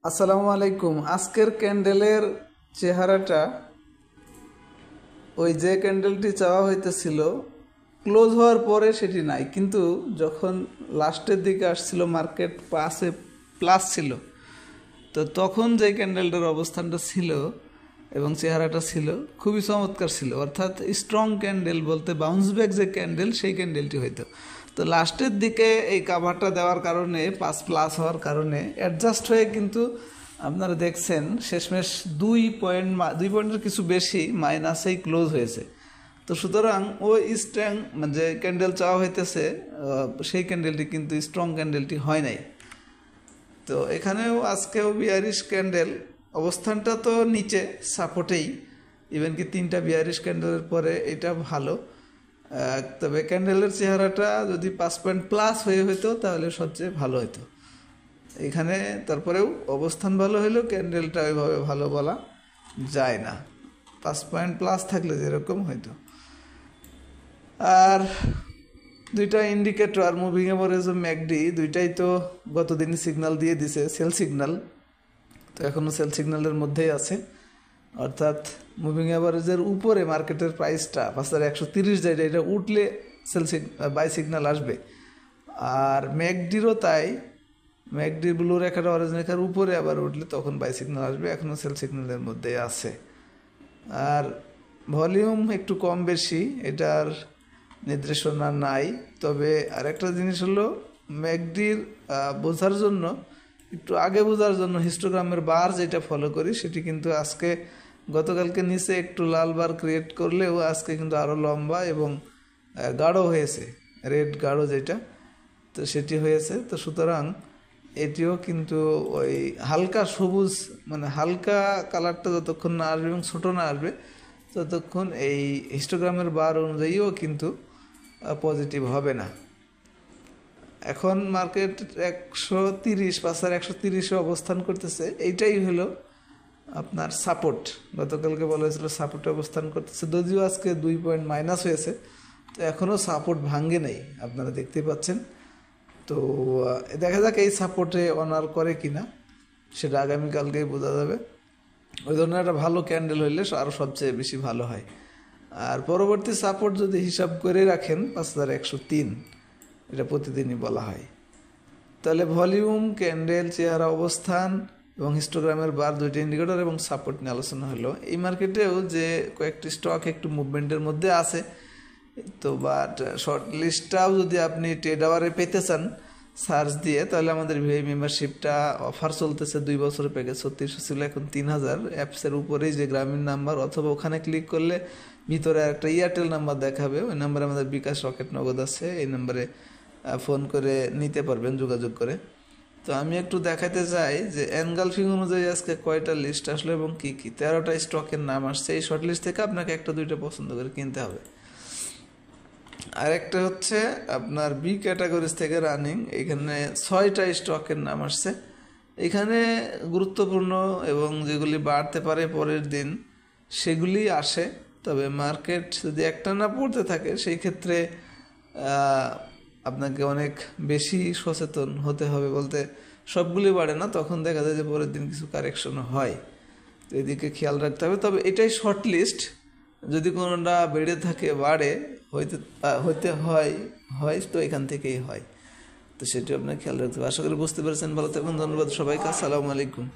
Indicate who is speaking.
Speaker 1: আসসালামু আলাইকুম। আজকের ক্যান্ডেলের চেহারাটা ওই যে ক্যান্ডেলটি চাওয়া হইতেছিল ক্লোজ হওয়ার পরে সেটি নাই, কিন্তু যখন লাস্টের দিকে আসছিল মার্কেট পাশে প্লাস ছিল, তো তখন যে ক্যান্ডেলটার অবস্থানটা ছিল এবং চেহারাটা ছিল খুবই চমৎকার ছিল। অর্থাৎ স্ট্রং ক্যান্ডেল বলতে বাউন্স ব্যাক যে ক্যান্ডেল, সেই ক্যান্ডেলটি হইতো। তো লাস্টের দিকে এই কাভারটা দেওয়ার কারণে, পাঁচ প্লাস হওয়ার কারণে অ্যাডজাস্ট হয়ে কিন্তু আপনারা দেখছেন শেষমেশ 2 পয়েন্টের কিছু বেশি মাইনাসেই ক্লোজ হয়েছে। তো সুতরাং ওই স্ট্রং যে ক্যান্ডেল চাওয়া হইতেছে সেই ক্যান্ডেলটি কিন্তু স্ট্রং ক্যান্ডেলটি হয় নাই। তো এখানেও আজকেও বিয়ারিশ ক্যান্ডেল, অবস্থানটা তো নিচে সাপোর্টেই, ইভেন কি 3টা বিয়ারিশ ক্যান্ডেলের পরে এটা ভালো। তবে ক্যান্ডেলের চেহারাটা যদি 5 পয়েন্ট প্লাস হয়ে হইতো তাহলে সবচেয়ে ভালো হতো। এখানে তারপরেও অবস্থান ভালো হইলেও ক্যান্ডেলটা ওইভাবে ভালো বলা যায় না, 5 পয়েন্ট প্লাস থাকলে যেরকম হইতো। আর দুইটা ইন্ডিকেটর মুভিং এভারেজ ও ম্যাকডি দুইটাই তো গতদিনই সিগন্যাল দিয়ে দিছে, সেল সিগন্যাল। তো এখনও সেল সিগন্যালের মধ্যেই আছে, অর্থাৎ মুভিং এভারেজের উপরে মার্কেটের প্রাইসটা 5130 যায়, এটা উঠলে বাই সিগন্যাল আসবে। আর ম্যাকডিরও তাই, ম্যাকডি ব্লু রেখাটা অরেঞ্জ রেখার উপরে আবার উঠলে তখন বাই সিগন্যাল আসবে, এখনও সেল সিগন্যালের মধ্যেই আছে। আর ভলিউম একটু কম বেশি এটার নির্দেশনা নাই। তবে আরেকটা জিনিস হলো ম্যাকডির বোঝার জন্য, একটু আগে বোঝার জন্য হিস্টোগ্রামের বার যেটা ফলো করি সেটি কিন্তু আজকে গতকালকে নিচে একটু লাল বার ক্রিয়েট করলেও আজকে কিন্তু আরও লম্বা এবং গাঢ় হয়েছে, রেড গাঢ় যেটা, তো সেটি হয়েছে। তো সুতরাং এটিও কিন্তু ওই হালকা সবুজ, মানে হালকা কালারটা যতক্ষণ না আসবে এবং ছোটো না আসবে ততক্ষণ এই হিস্টোগ্রামের বার অনুযায়ীও কিন্তু পজিটিভ হবে না। এখন মার্কেট 130 অবস্থান করতেছে, এইটাই হলো আপনার সাপোর্ট। গতকালকে বলা হয়েছিল সাপোর্টে অবস্থান করতেছে, যদিও আজকে 2 পয়েন্ট মাইনাস হয়েছে, তো এখনও সাপোর্ট ভাঙে নেই, আপনারা দেখতে পাচ্ছেন। তো দেখা যাক এই সাপোর্টে অনার করে কিনা, সেটা আগামীকালকেই বোঝা যাবে। ওই ধরনের একটা ভালো ক্যান্ডেল হইলে আরও সবচেয়ে বেশি ভালো হয়। আর পরবর্তী সাপোর্ট যদি হিসাব করে রাখেন 5103, এটা প্রতিদিনই বলা হয়। তাহলে ভলিউম, ক্যান্ডেল, চেহারা, অবস্থান এবং হিস্টোগ্রামের বার, দুইটা ইন্ডিকেটর এবং সাপোর্ট নিয়ে আলোচনা হলো। এই মার্কেটেও যে কয়েকটি স্টক একটু মুভমেন্টের মধ্যে আছে, তো বাট শর্ট লিস্টটাও যদি আপনি ট্রেড আওয়ারে পেতে চান সার্চ দিয়ে, তাহলে আমাদের ভিআই মেম্বারশিপটা অফার চলতেছে। 2 বছরের প্যাকেজ 3600 ছিল, এখন 3000। অ্যাপসের উপরেই যে গ্রামীণ নাম্বার, অথবা ওখানে ক্লিক করলে ভিতরে একটা এয়ারটেল নাম্বার দেখাবে, ওই নাম্বারে আমাদের বিকাশ রকেট নগদ আছে, এই নাম্বারে ফোন করে নিতে পারবেন যোগাযোগ করে। তো আমি একটু দেখাতে চাই যে এনগালফিং অনুযায়ী আজকে কয়টা লিস্ট আসলো এবং কী কী। 13টা স্টকের নাম আসছে। এই শর্ট লিস্ট থেকে আপনাকে 1-2টা পছন্দ করে কিনতে হবে। আরেকটা হচ্ছে আপনার বি ক্যাটাগরিজ থেকে রানিং, এখানে 6টা স্টকের নাম আসছে। এখানে গুরুত্বপূর্ণ এবং যেগুলি বাড়তে পারে পরের দিন সেগুলি আসে। তবে মার্কেট যদি একটা না পড়তে থাকে সেই ক্ষেত্রে আপনাকে অনেক বেশি সচেতন হতে হবে। বলতে সবগুলি বাড়ে না, তখন দেখা যায় যে পরের দিন কিছু কারেকশন হয়, তো এদিকে খেয়াল রাখতে হবে। তবে এটাই শর্ট লিস্ট, যদি কোনোটা বেড়ে থাকে বাড়ে হইতে হয় তো এখান থেকেই হয়, তো সেটি আপনার খেয়াল রাখতে হবে। আশা করি বুঝতে পেরেছেন। ভালো থাকবেন, ধন্যবাদ সবাইকে, আসসালামু আলাইকুম।